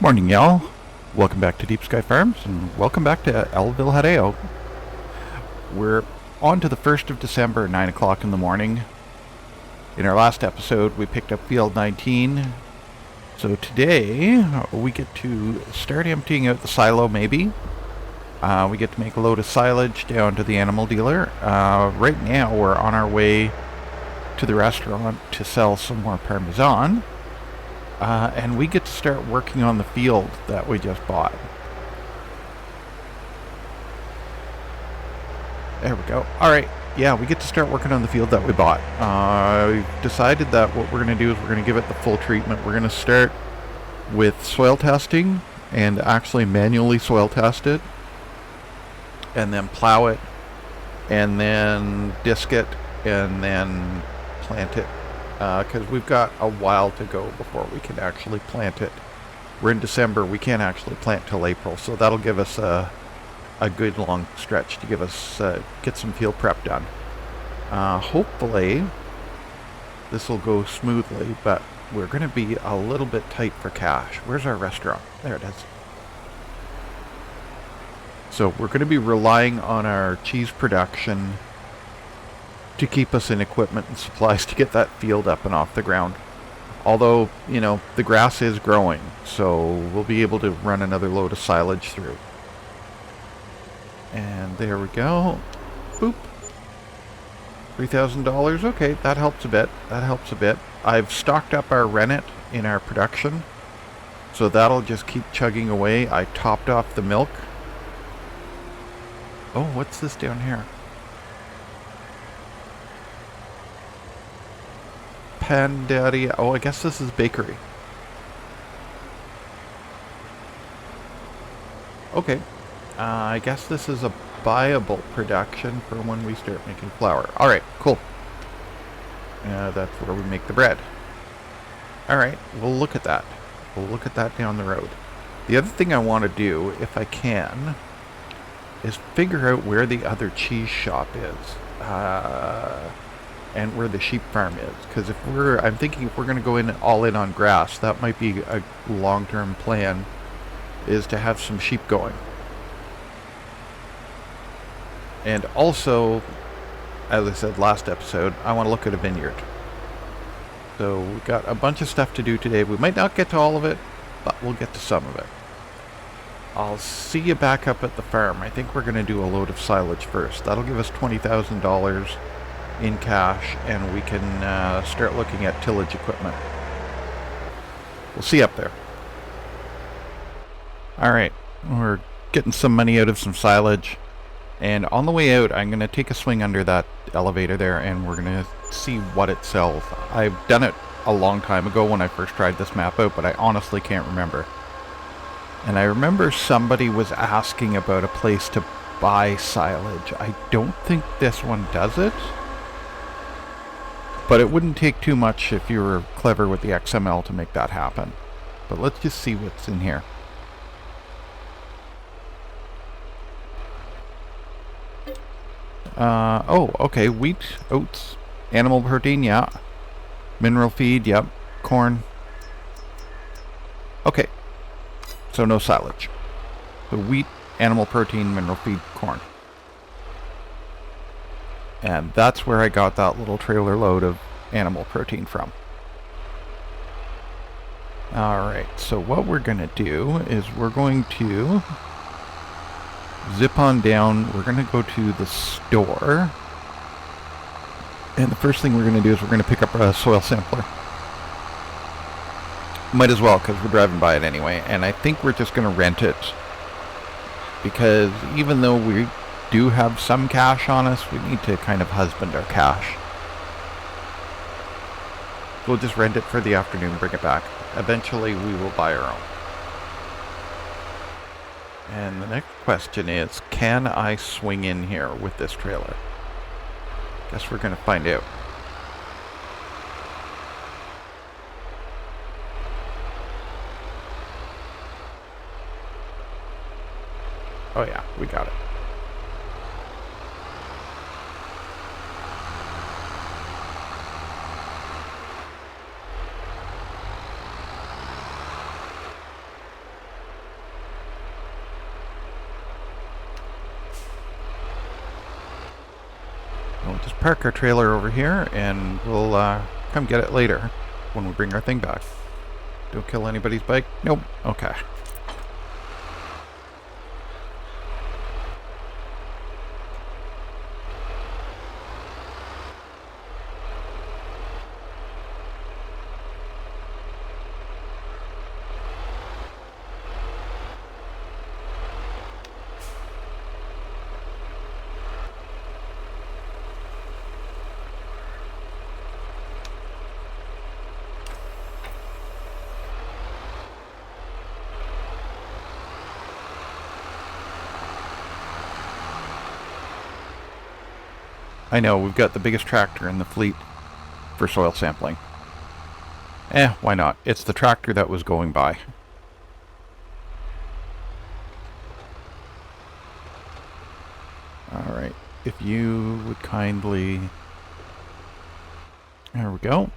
Morning, y'all. Welcome back to Deep Sky Farms, and welcome back to El Villarejo. We're on to the 1st of December, 9 o'clock in the morning. In our last episode, we picked up field 19. So today, we get to start emptying out the silo, maybe. We get to make a load of silage down to the animal dealer. Right now, we're on our way to the restaurant to sell some more Parmesan. And we get to start working on the field that we just bought. There we go. Alright, yeah, we get to start working on the field that we bought. We've decided that what we're going to do is we're going to give it the full treatment. We're going to start with soil testing and actually manually soil test it. And then plow it. And then disc it. And then plant it. Because we've got a while to go before we can actually plant it. We're in December, we can't actually plant till April, so that'll give us a good long stretch to give us get some field prep done. Hopefully this will go smoothly, but we're going to be a little bit tight for cash. Where's our restaurant? There it is. So we're going to be relying on our cheese production to keep us in equipment and supplies to get that field up and off the ground. Although, you know, the grass is growing, so we'll be able to run another load of silage through. And there we go. Boop. $3,000. Okay, that helps a bit. That helps a bit. I've stocked up our rennet in our production, so that'll just keep chugging away. I topped off the milk. Oh, what's this down here? Pandaria. Oh, I guess this is bakery. Okay. I guess this is a viable production for when we start making flour. Alright, cool. That's where we make the bread. Alright, we'll look at that. We'll look at that down the road. The other thing I want to do, if I can, is figure out where the other cheese shop is. And where the sheep farm is, because I'm thinking if we're going to go in all in on grass, that might be a long-term plan, is to have some sheep going. And also, as I said last episode, I want to look at a vineyard. So we've got a bunch of stuff to do today. We might not get to all of it, but we'll get to some of it. I'll see you back up at the farm. I think we're going to do a load of silage first. That'll give us $20,000 in cash, and we can start looking at tillage equipment. We'll see you up there. Alright, we're getting some money out of some silage, and on the way out I'm going to take a swing under that elevator there, and we're going to see what it sells. I've done it a long time ago when I first tried this map out, but I honestly can't remember. And I remember somebody was asking about a place to buy silage. I don't think this one does it. But it wouldn't take too much if you were clever with the XML to make that happen. But let's just see what's in here. Oh, okay. Wheat, oats, animal protein, yeah. Mineral feed, yep. Corn. Okay. So no silage. So wheat, animal protein, mineral feed, corn. And that's where I got that little trailer load of animal protein from. Alright, so what we're going to do is we're going to zip on down. We're going to go to the store. And the first thing we're going to do is we're going to pick up a soil sampler. Might as well, because we're driving by it anyway. And I think we're just going to rent it. Because even though we do have some cash on us, we need to kind of husband our cash. We'll just rent it for the afternoon, bring it back. Eventually we will buy our own. And the next question is, can I swing in here with this trailer? Guess we're going to find out. Oh yeah, we got it. So we'll just park our trailer over here and we'll come get it later when we bring our thing back. Don't kill anybody's bike? Nope. Okay. I know, we've got the biggest tractor in the fleet for soil sampling. Why not? It's the tractor that was going by. Alright, if you would kindly... There we go.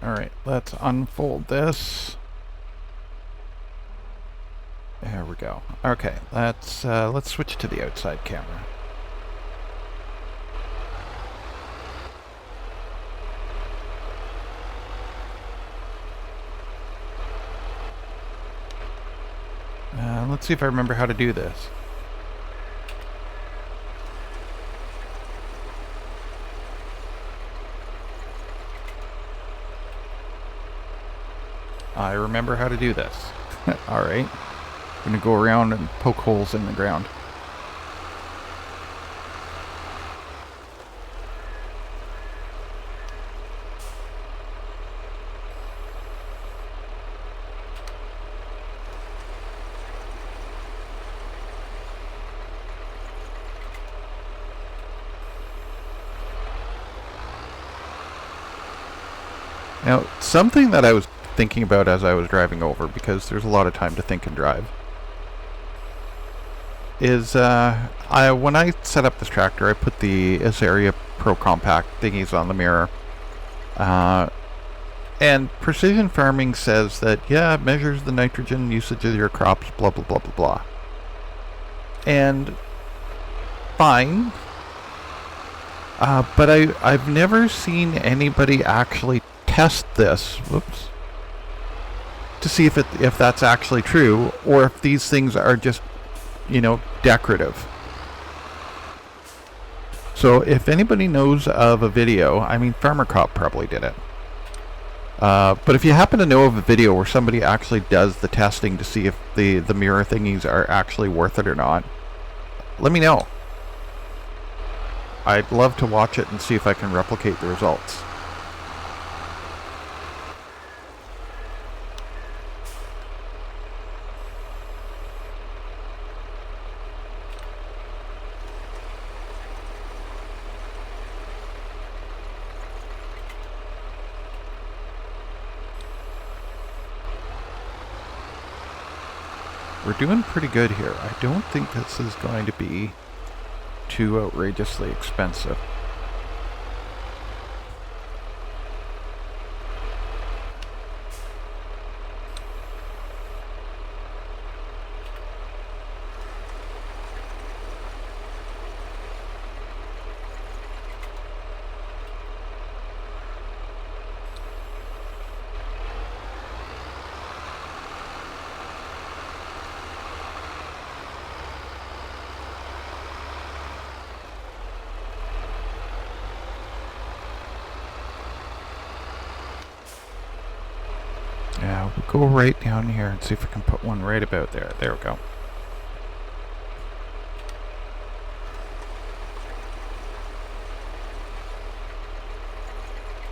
Alright, let's unfold this. There we go. Okay, let's switch to the outside camera. Let's see if I remember how to do this. I remember how to do this. Alright. I'm going to go around and poke holes in the ground. Now, something that I was thinking about as I was driving over, because there's a lot of time to think and drive, is when I set up this tractor, I put the Area Pro Compact thingies on the mirror. And precision farming says that, yeah, it measures the nitrogen usage of your crops, blah, blah, blah, blah, blah. And fine. But I've never seen anybody actually test this, whoops, to see if that's actually true, or if these things are just, decorative. So if anybody knows of a video, I mean, Farmer Cop probably did it. But if you happen to know of a video where somebody actually does the testing to see if the mirror thingies are actually worth it or not, let me know. I'd love to watch it and see if I can replicate the results. We're doing pretty good here. I don't think this is going to be too outrageously expensive. Yeah, we'll go right down here and see if we can put one right about there. There we go.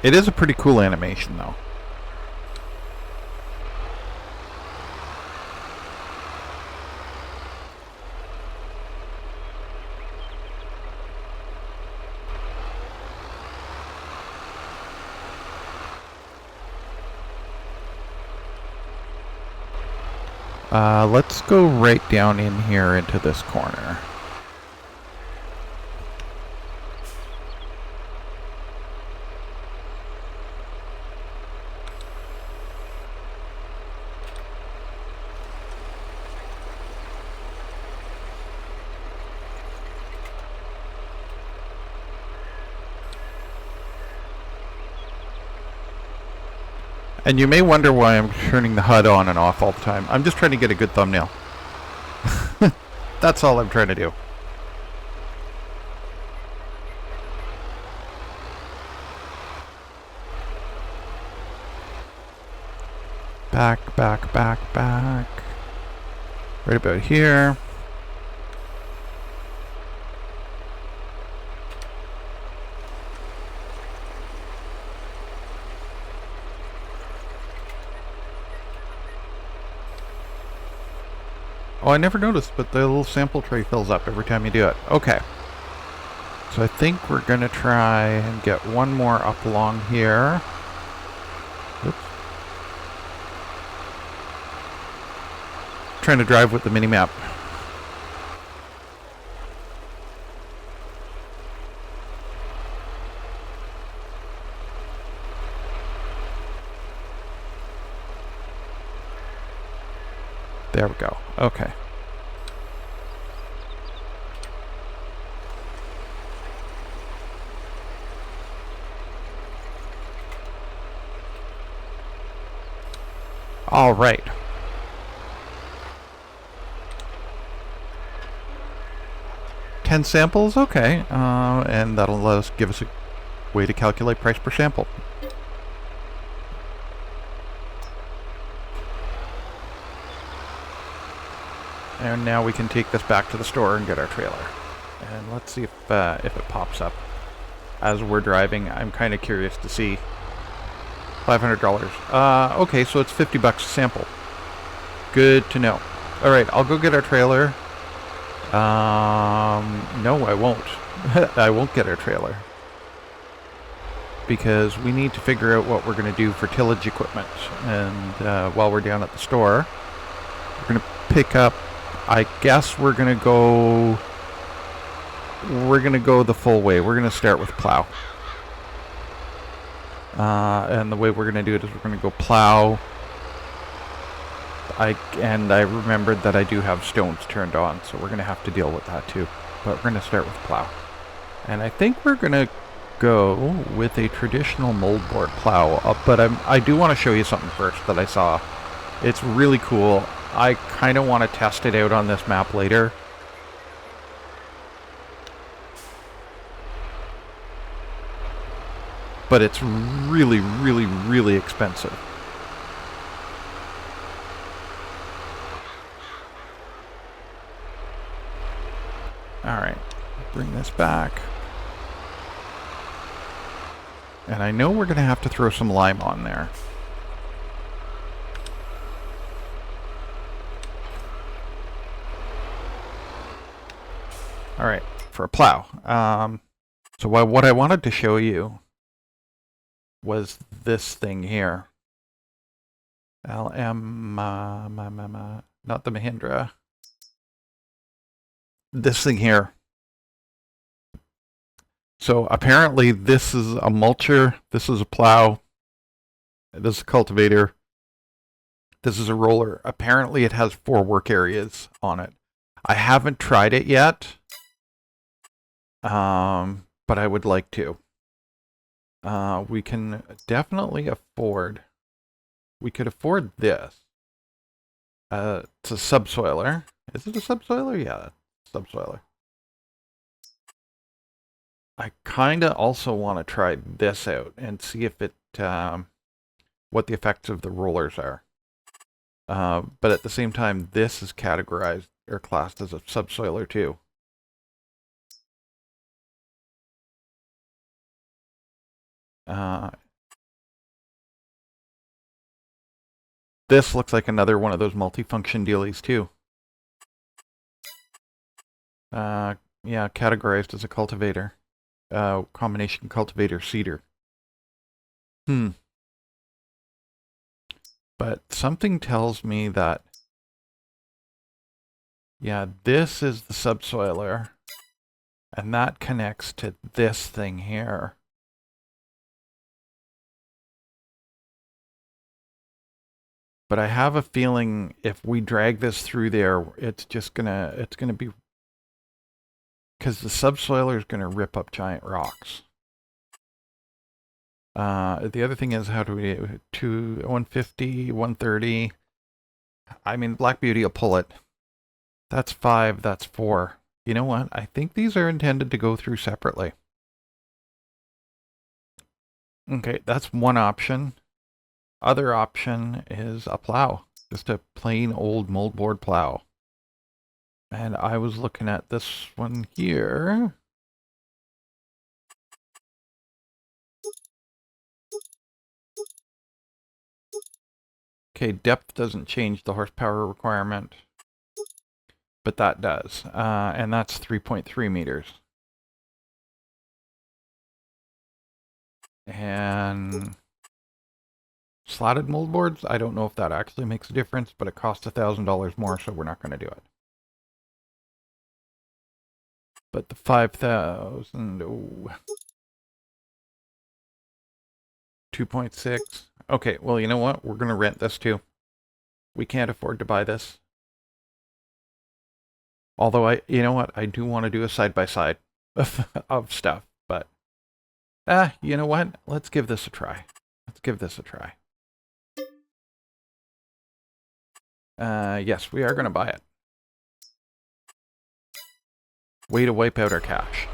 It is a pretty cool animation, though. Let's go right down in here into this corner. And you may wonder why I'm turning the HUD on and off all the time. I'm just trying to get a good thumbnail. That's all I'm trying to do. Back, back, back, back. Right about here. Oh, I never noticed, but the little sample tray fills up every time you do it. Okay. So I think we're going to try and get one more up along here. Oops. Trying to drive with the mini-map. There we go. Okay. All right. Ten samples, okay, and that'll let us give us a way to calculate price per sample. And now we can take this back to the store and get our trailer. And let's see if it pops up as we're driving. I'm kind of curious to see. $500. Okay, so it's $50 a sample. Good to know. All right, I'll go get our trailer. No, I won't. I won't get our trailer. Because we need to figure out what we're going to do for tillage equipment. And while we're down at the store, we're going to pick up, I guess we're going to go the full way. We're going to start with plow. And the way we're going to do it is we're going to go plow. I remembered that I do have stones turned on, so we're going to have to deal with that too. But we're going to start with plow. And I think we're going to go with a traditional moldboard plow. But I do want to show you something first that I saw. It's really cool. I kind of want to test it out on this map later. But it's really, really, really expensive. Alright, bring this back. And I know we're going to have to throw some lime on there. Alright, for a plow. So what I wanted to show you was this thing here. Not the Mahindra. This thing here. So apparently this is a mulcher, this is a plow, this is a cultivator, this is a roller. Apparently it has 4 work areas on it. I haven't tried it yet, but I would like to. We can definitely afford, we could afford this. It's a subsoiler. Is it a subsoiler? Yeah, subsoiler. I kind of also want to try this out and see if it, what the effects of the rollers are. But at the same time, this is categorized or classed as a subsoiler too. This looks like another one of those multifunction dealies too. Yeah, categorized as a cultivator. Combination cultivator seeder. But something tells me that, yeah, this is the subsoiler, and that connects to this thing here. But I have a feeling if we drag this through there, it's gonna be, because the subsoiler is gonna rip up giant rocks. The other thing is, how do we, 150, 130. I mean, Black Beauty will pull it. That's 5, that's 4. You know what? I think these are intended to go through separately. Okay, that's one option. Other option is a plow. Just a plain old moldboard plow. And I was looking at this one here. Okay, depth doesn't change the horsepower requirement, but that does. And that's 3.3 meters. And slatted moldboards, I don't know if that actually makes a difference, but it costs $1,000 more, so we're not going to do it. But the 5,000, oh, 2.6. Okay, well, you know what? We're going to rent this too. We can't afford to buy this. Although you know what? I do want to do a side-by-side of stuff, but you know what? Let's give this a try. Let's give this a try. Yes, we are going to buy it. Way to wipe out our cash.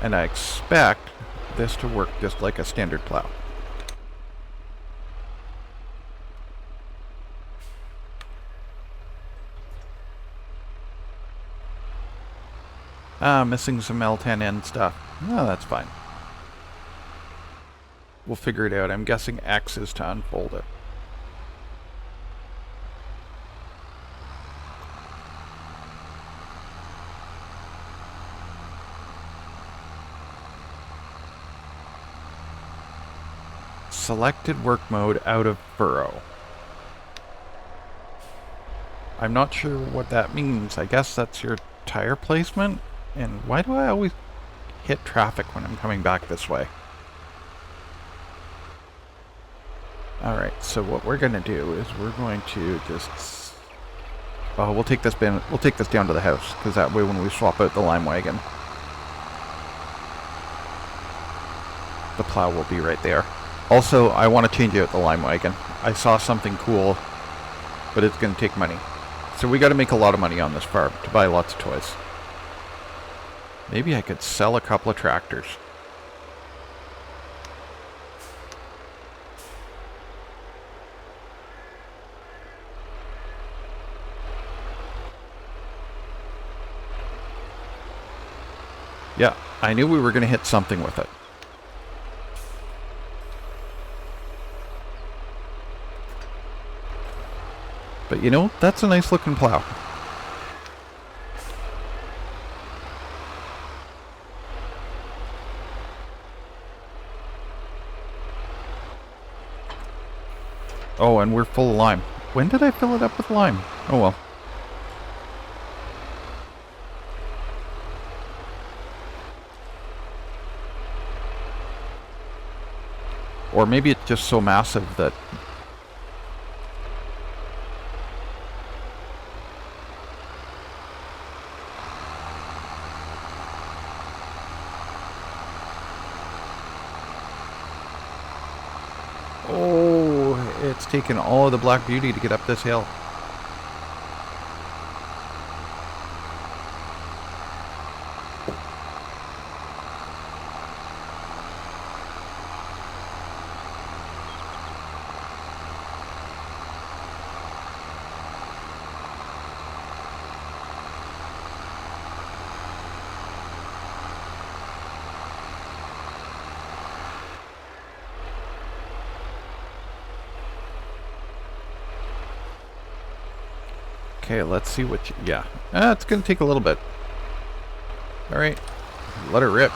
And I expect this to work just like a standard plow. Missing some L10N stuff. No, that's fine. We'll figure it out. I'm guessing X is to unfold it. Selected work mode out of furrow. I'm not sure what that means. I guess that's your tire placement. And why do I always hit traffic when I'm coming back this way? Alright, so what we're going to do is we're going to just... Oh, we'll take this down to the house, because that way when we swap out the lime wagon, the plow will be right there. Also, I want to change out the lime wagon. I saw something cool, but it's going to take money. So we got to make a lot of money on this farm to buy lots of toys. Maybe I could sell a couple of tractors. Yeah, I knew we were going to hit something with it. But you know, that's a nice looking plow. Oh, and we're full of lime. When did I fill it up with lime? Oh well. Or maybe it's just so massive that... Oh, it's taken all of the Black Beauty to get up this hill. Okay, let's see what you... Yeah. It's going to take a little bit. Alright. Let her rip.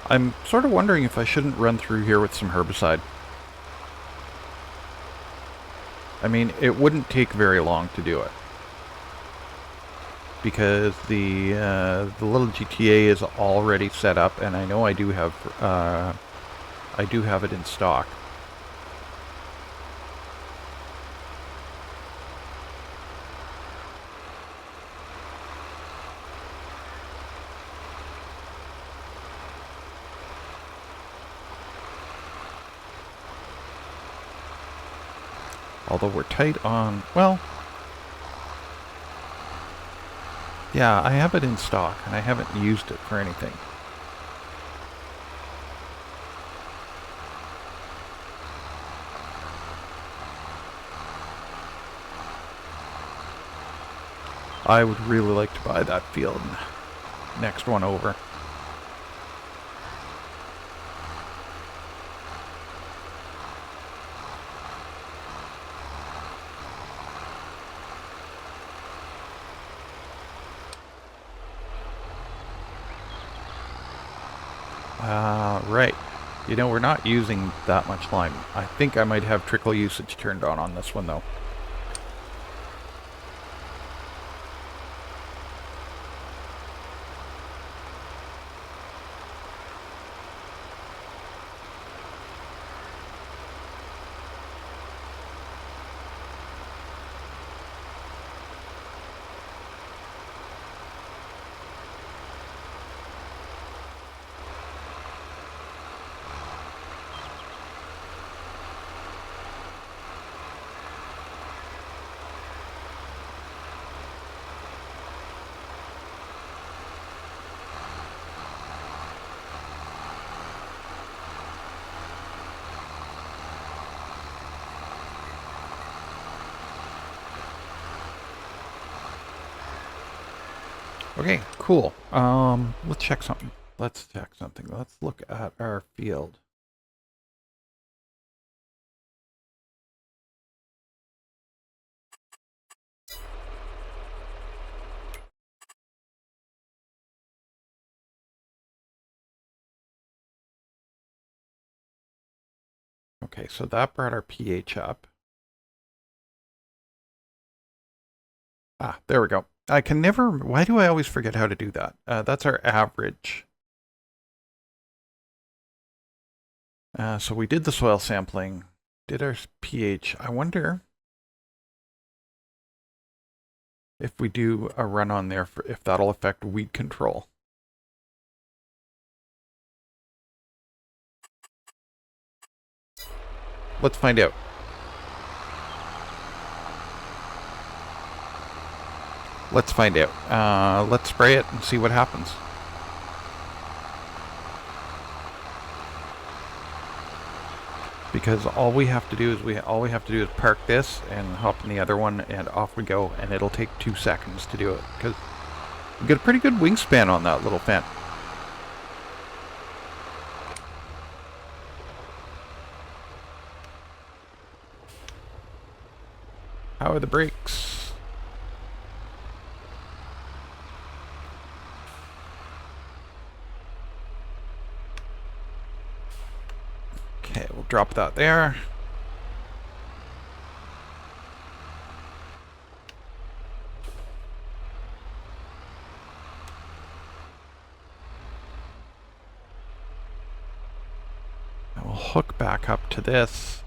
I'm sort of wondering if I shouldn't run through here with some herbicide. I mean, it wouldn't take very long to do it. Because the little GTA is already set up, and I know I do have it in stock. Although we're tight on, well, yeah, I have it in stock, and I haven't used it for anything. I would really like to buy that field next one over. Right. You know, we're not using that much lime. I think I might have trickle usage turned on this one, though. Okay, cool. Let's check something. Let's look at our field. Okay, so that brought our pH up. Ah, there we go. I can never, why do I always forget how to do that? That's our average. So we did the soil sampling, did our pH. I wonder if we do a run on there, if that'll affect weed control. Let's find out. Let's find out. Let's spray it and see what happens. Because all we have to do is park this and hop in the other one, and off we go. And it'll take 2 seconds to do it because we get a pretty good wingspan on that little fan. How are the brakes? Okay, we'll drop that there. And we'll hook back up to this.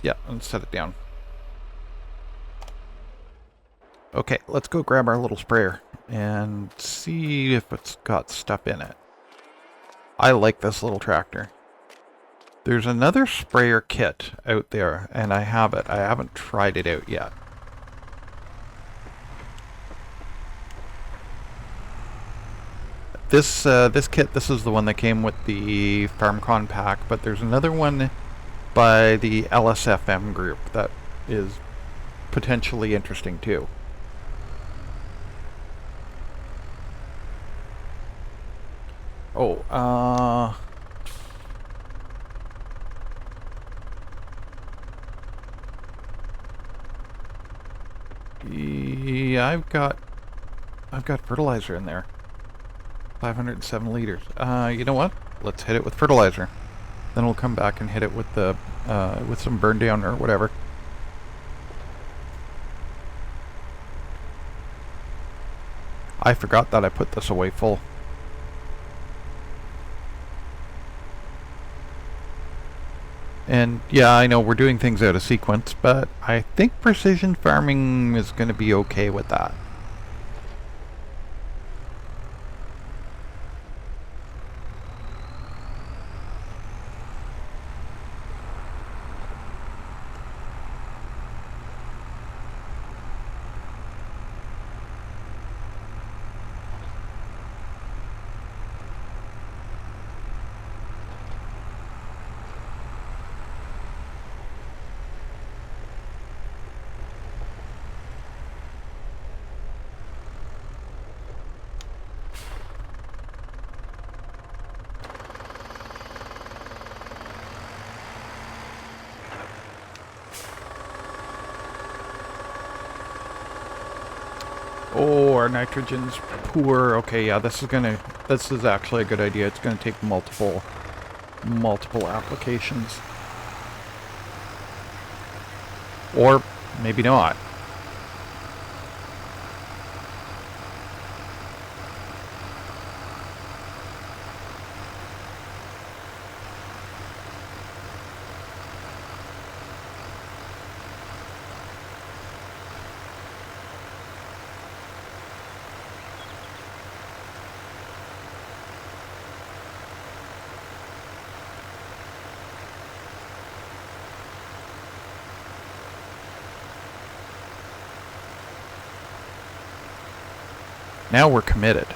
Yeah, and set it down. Okay, let's go grab our little sprayer and see if it's got stuff in it. I like this little tractor. There's another sprayer kit out there, and I have it. I haven't tried it out yet. This kit, this is the one that came with the FarmCon pack, but there's another one by the LSFM group that is potentially interesting too. Oh, yeah, I've got I've got fertilizer in there. 507 liters. You know what? Let's hit it with fertilizer. Then we'll come back and hit it with the with some burn down or whatever. I forgot that I put this away full. And yeah, I know we're doing things out of sequence, but I think precision farming is going to be okay with that. Oh, our nitrogen's poor. Okay, yeah, this is actually a good idea. It's gonna take multiple applications. Or maybe not. Now we're committed.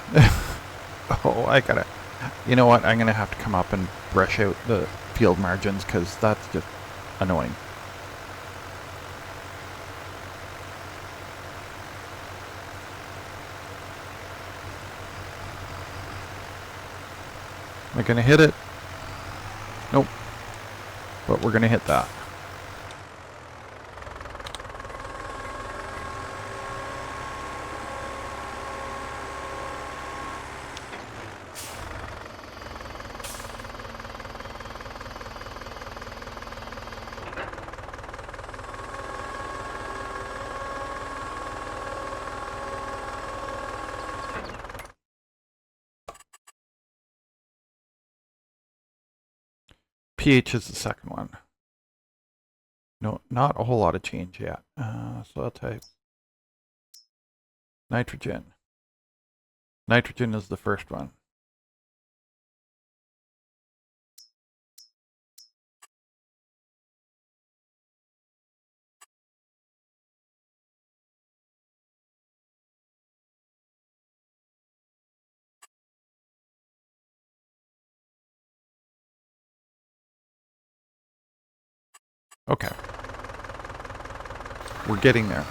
Oh, you know what? I'm gonna have to come up and brush out the field margins because that's just annoying. Am I gonna hit it? Nope. But we're gonna hit that. pH is the second one. No, not a whole lot of change yet. Soil type. Nitrogen. Nitrogen is the first one. Okay. We're getting there.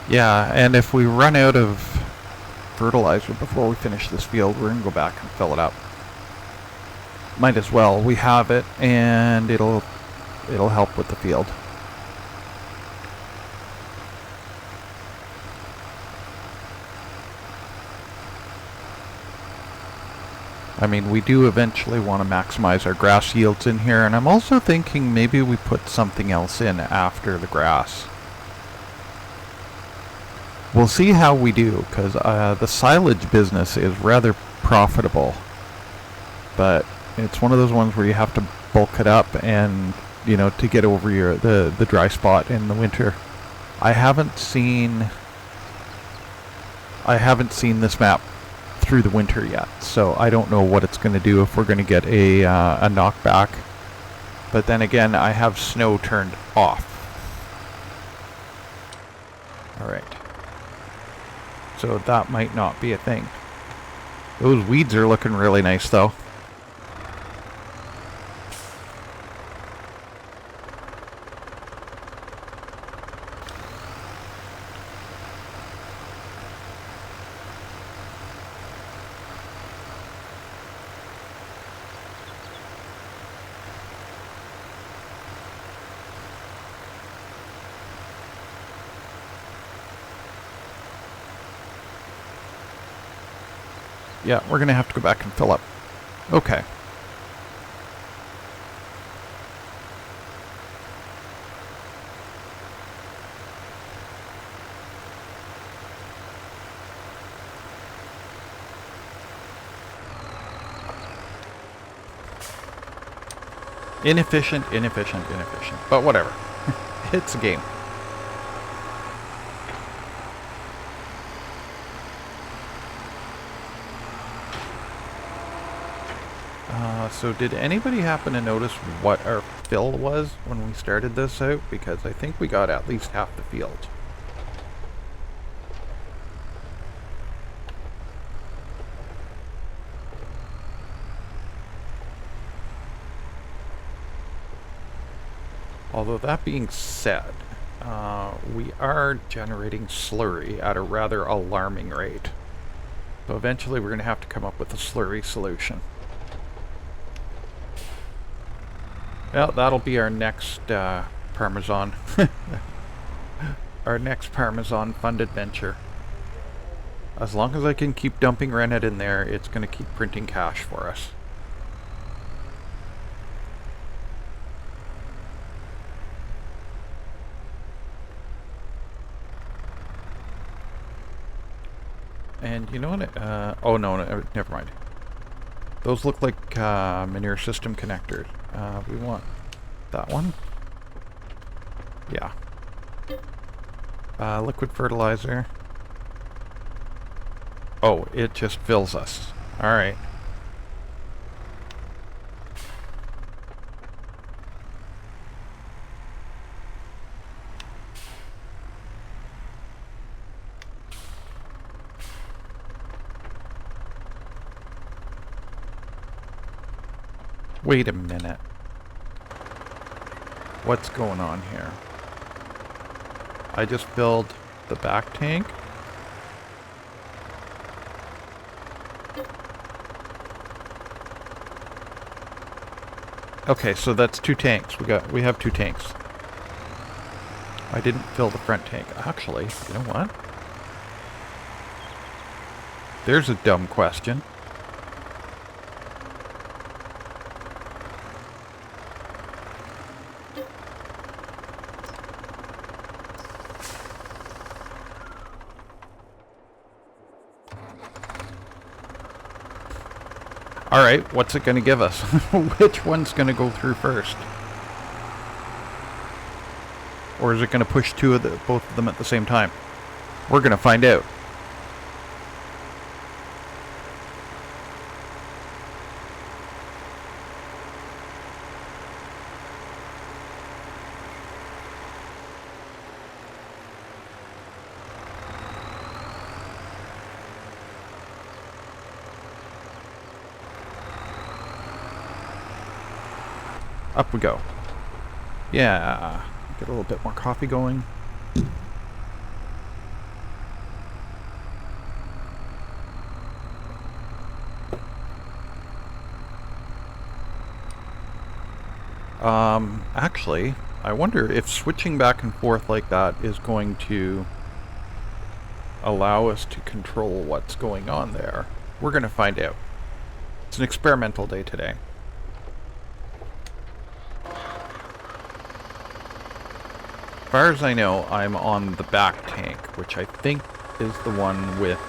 Yeah, and if we run out of fertilizer before we finish this field, we're going to go back and fill it up. Might as well. We have it, and it'll help with the field. I mean, we do eventually want to maximize our grass yields in here, and I'm also thinking maybe we put something else in after the grass. We'll see how we do, because the silage business is rather profitable, but it's one of those ones where you have to bulk it up, and you know, to get over the dry spot in the winter. I haven't seen this map through the winter yet, so I don't know what it's going to do, if we're going to get a knockback. But then again, I have snow turned off. Alright. So that might not be a thing. Those weeds are looking really nice, though. Yeah, we're going to have to go back and fill up. Okay. Inefficient. But whatever. It's a game. So did anybody happen to notice what our fill was when we started this out? Because I think we got at least half the field. Although that being said, we are generating slurry at a rather alarming rate. So eventually we're going to have to come up with a slurry solution. Well, that'll be our next Parmesan. Our next Parmesan funded venture. As long as I can keep dumping rennet in there, it's going to keep printing cash for us. And you know what? Oh no, never mind. Those look like manure system connectors. We want that one. Yeah. Liquid fertilizer. Oh, it just fills us. Alright. Wait a minute. What's going on here? I just filled the back tank. Okay, so that's 2 tanks. We have 2 tanks. I didn't fill the front tank. Actually, you know what? There's a dumb question. Alright, what's it going to give us? Which one's going to go through first? Or is it going to push both of them at the same time? We're going to find out. Up we go. Yeah, get a little bit more coffee going. Actually, I wonder if switching back and forth like that is going to allow us to control what's going on there. We're going to find out. It's an experimental day today. As far as I know, I'm on the back tank, which I think is the one with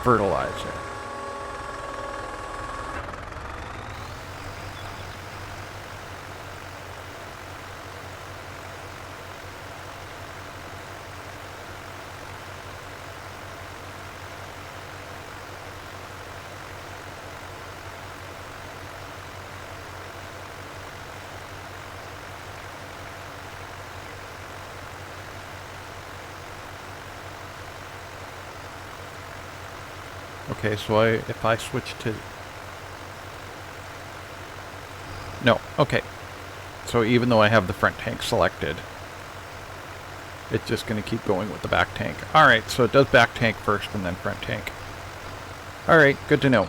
fertilizer. Okay, so if I switch to... No, okay. So even though I have the front tank selected, it's just going to keep going with the back tank. Alright, so it does back tank first and then front tank. Alright, good to know.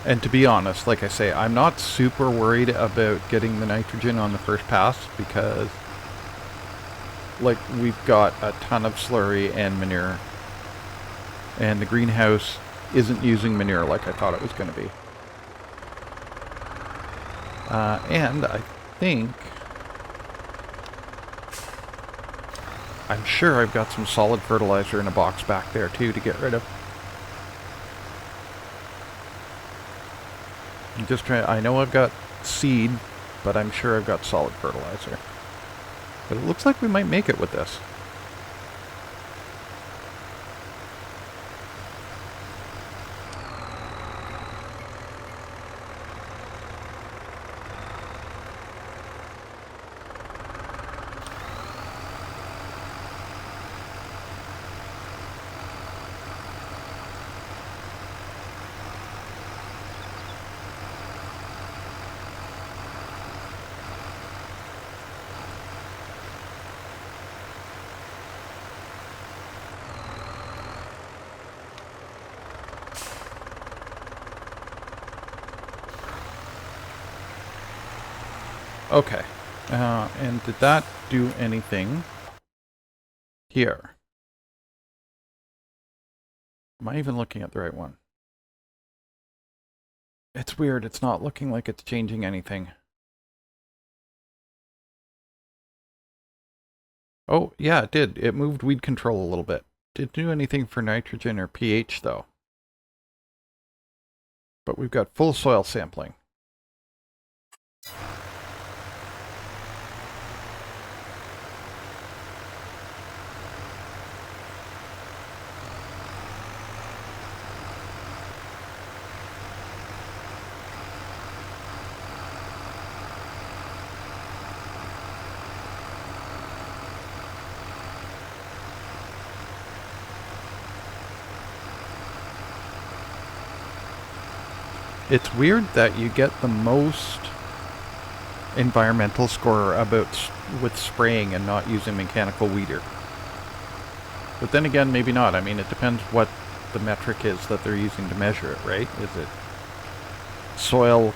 And to be honest, like I say, I'm not super worried about getting the nitrogen on the first pass because, like, we've got a ton of slurry and manure. And the greenhouse isn't using manure like I thought it was going to be. And I think... I'm sure I've got some solid fertilizer in a box back there too to get rid of. I'm just trying... I know I've got seed, but I'm sure I've got solid fertilizer. But it looks like we might make it with this. Okay. And did that do anything here? Am I even looking at the right one? It's weird. It's not looking like it's changing anything. Oh, yeah, it did. It moved weed control a little bit. Didn't do anything for nitrogen or pH, though. But we've got full soil sampling. It's weird that you get the most environmental score with spraying and not using mechanical weeder. But then again, maybe not. I mean, it depends what the metric is that they're using to measure it, right? Is it soil,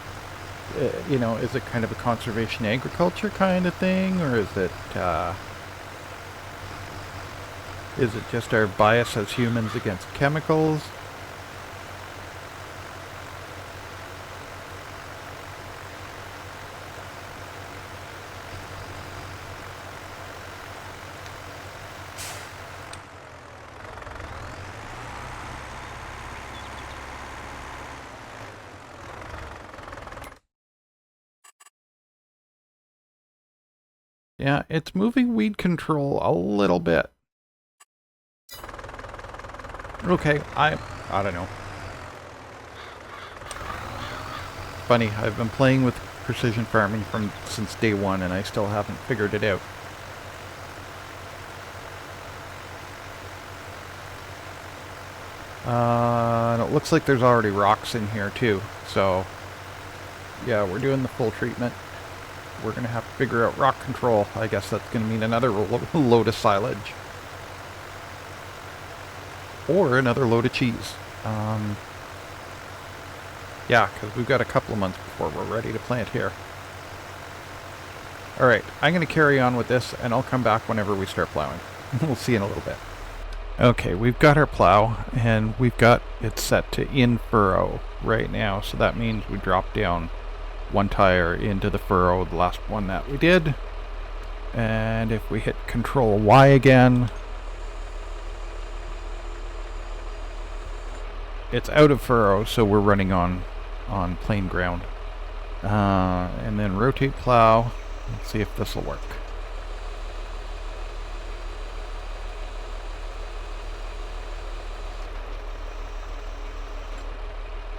you know, is it kind of a conservation agriculture kind of thing? Or is it just our bias as humans against chemicals? Yeah, it's moving weed control a little bit. Okay, I don't know. Funny, I've been playing with precision farming since day one and I still haven't figured it out. And it looks like there's already rocks in here too, so yeah, we're doing the full treatment. We're going to have to figure out rock control. I guess that's going to mean another load of silage. Or another load of cheese. Yeah, because we've got a couple of months before we're ready to plant here. Alright, I'm going to carry on with this, and I'll come back whenever we start plowing. We'll see in a little bit. Okay, we've got our plow, and we've got it set to in furrow right now, so that means we drop down one tire into the furrow, the last one that we did. And if we hit Control Y again, it's out of furrow, so we're running on plain ground. And then rotate plow. Let's see if this will work.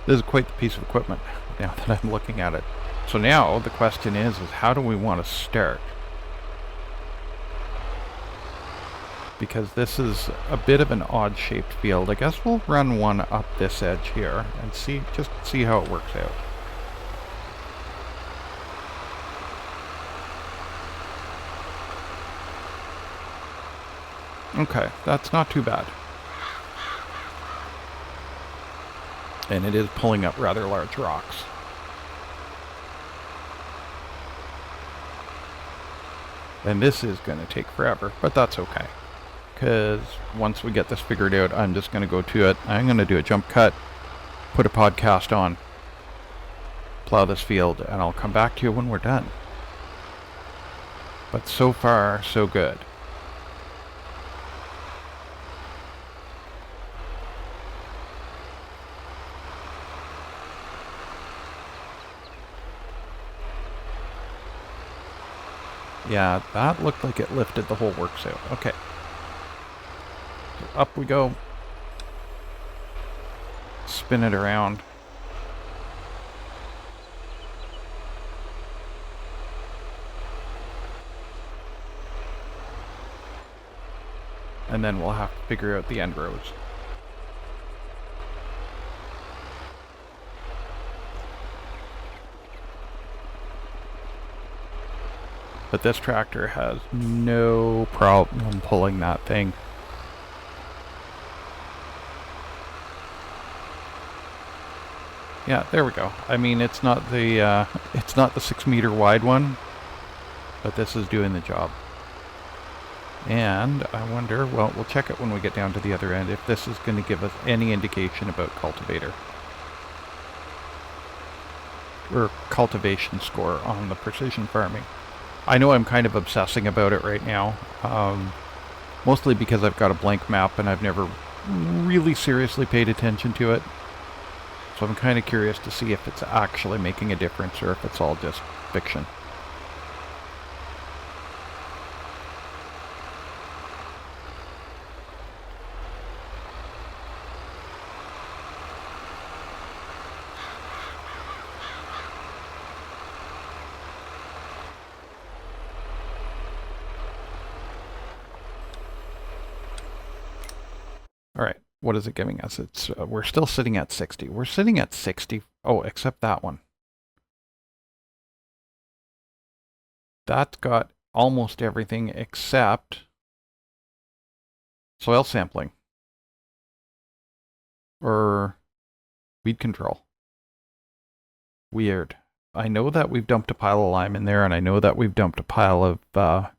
This is quite the piece of equipment now that I'm looking at it. So now the question is how do we want to start? Because this is a bit of an odd shaped field. I guess we'll run one up this edge here and just see how it works out. Okay, that's not too bad. And it is pulling up rather large rocks. And this is going to take forever, but that's okay. Because once we get this figured out, I'm just going to go to it. I'm going to do a jump cut, put a podcast on, plow this field, and I'll come back to you when we're done. But so far, so good. Yeah, that looked like it lifted the whole works out. Okay. So up we go. Spin it around. And then we'll have to figure out the end rows. But this tractor has no problem pulling that thing. Yeah, there we go. I mean, it's not the 6 meter wide one, but this is doing the job. And I wonder, well, we'll check it when we get down to the other end, if this is going to give us any indication about cultivator. Or cultivation score on the precision farming. I know I'm kind of obsessing about it right now, mostly because I've got a blank map and I've never really seriously paid attention to it. So I'm kind of curious to see if it's actually making a difference or if it's all just fiction. All right, what is it giving us? It's we're still sitting at 60. We're sitting at 60. Oh, except that one. That's got almost everything except soil sampling or weed control. Weird. I know that we've dumped a pile of lime in there, and I know that we've dumped a pile of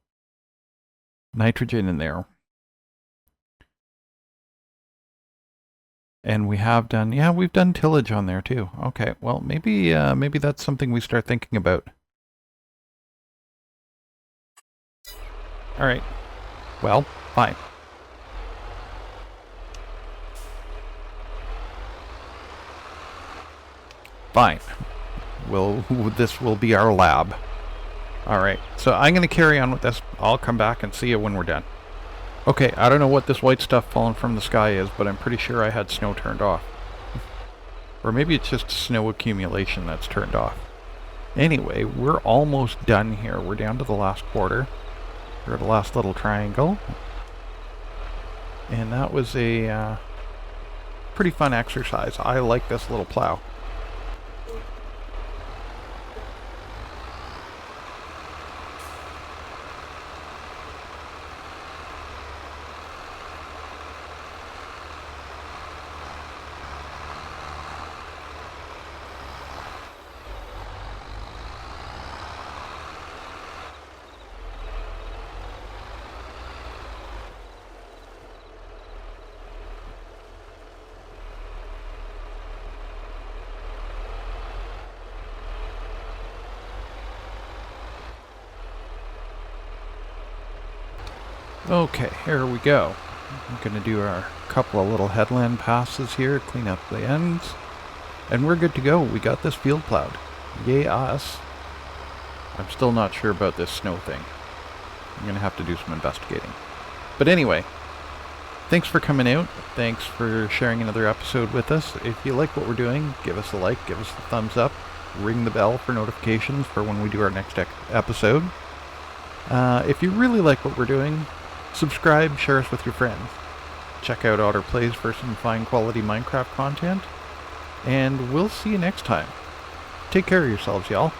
nitrogen in there. And we have done, yeah, we've done tillage on there too. Okay, well, maybe that's something we start thinking about. All right. Well, fine. Fine. This will be our lab. All right. So I'm going to carry on with this. I'll come back and see you when we're done. Okay, I don't know what this white stuff falling from the sky is, but I'm pretty sure I had snow turned off. Or maybe it's just snow accumulation that's turned off. Anyway, we're almost done here. We're down to the last quarter. Or the last little triangle. And that was a pretty fun exercise. I like this little plow. Okay, here we go. I'm going to do our couple of little headland passes here, clean up the ends, and we're good to go. We got this field plowed. Yay us. I'm still not sure about this snow thing. I'm going to have to do some investigating. But anyway, Thanks for coming out. Thanks for sharing another episode with us. If you like what we're doing, give us a like, give us a thumbs up, ring the bell for notifications for when we do our next episode. If you really like what we're doing, subscribe, share us with your friends. Check out Otter Plays for some fine quality Minecraft content. And we'll see you next time. Take care of yourselves, y'all.